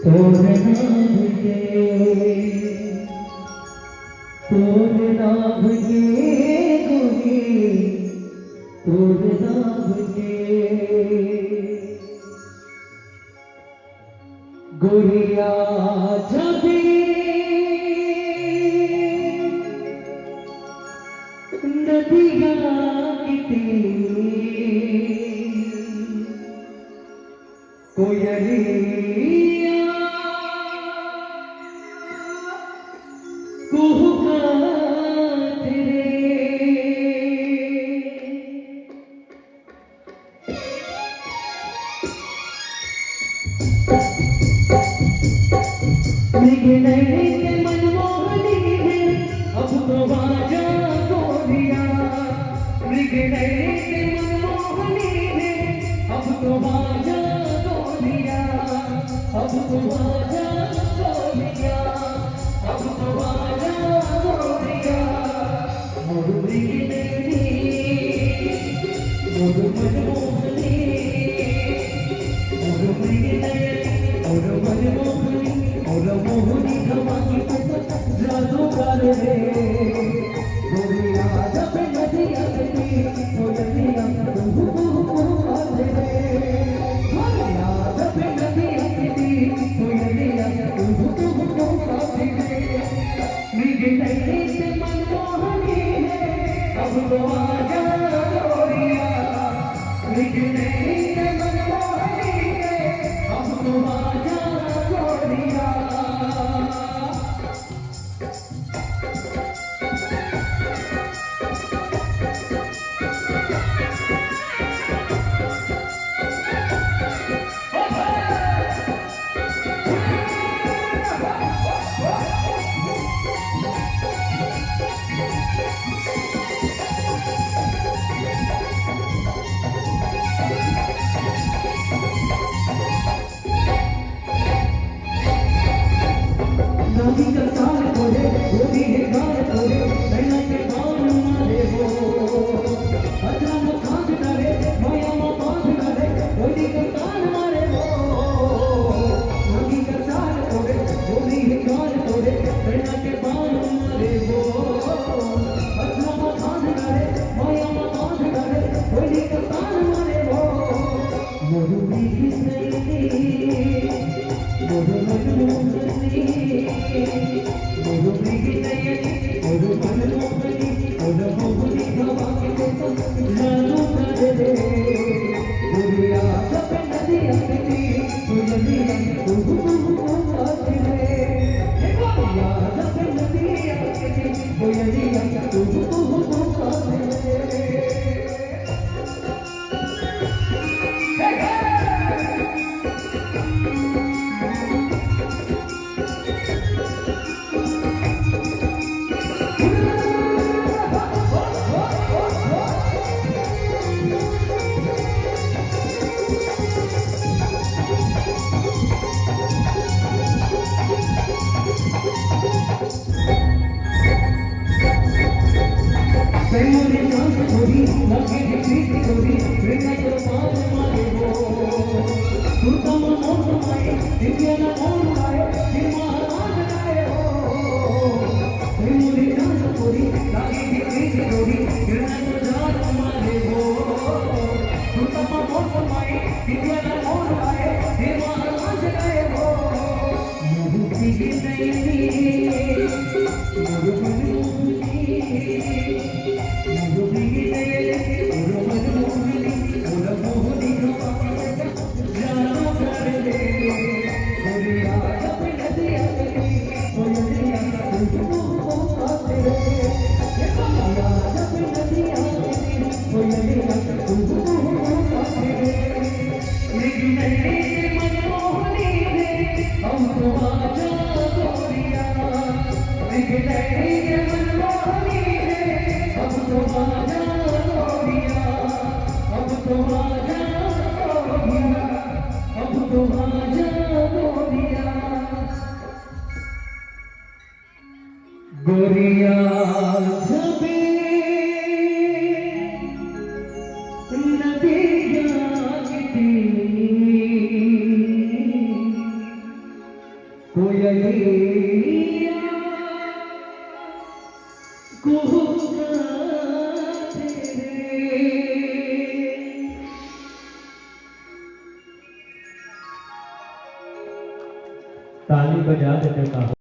तोर नाम के गोरी तोर नाम के गोरिया जबी नदिया कोयलिया कुहुकाते निगले के मनमोहनी है अब तो बाजा गोरिया निगले के मनमोहनी है अब तो बाजा अब तो आजा गोरिया अब तो आजा गोरिया मोरी तेरी मनमोहनी मोरी तेरी मोहनी धमाकी जादू कर रे गोरिया जब नदिया गई गोरिया अब तो आजा गोरिया निकले के मनमोहनी है अब तो आजा गोरिया नदी का साल तोड़े गोरी है गाल तोड़े नैना के बाल मारे हो अजरा में खाद डाले माया में बांध डाले गोरी का साल मारे हो नदी का साल तोड़े गोरी है गाल तोड़े नैना के बाल मारे हो अजरा में खाद डाले माया में बांध डाले गोरी का साल मारे हो मोहनी की सैनी गोरिया जबे नदिया गिरी गैया कुहुका तेरे। ताली बजा देते कहा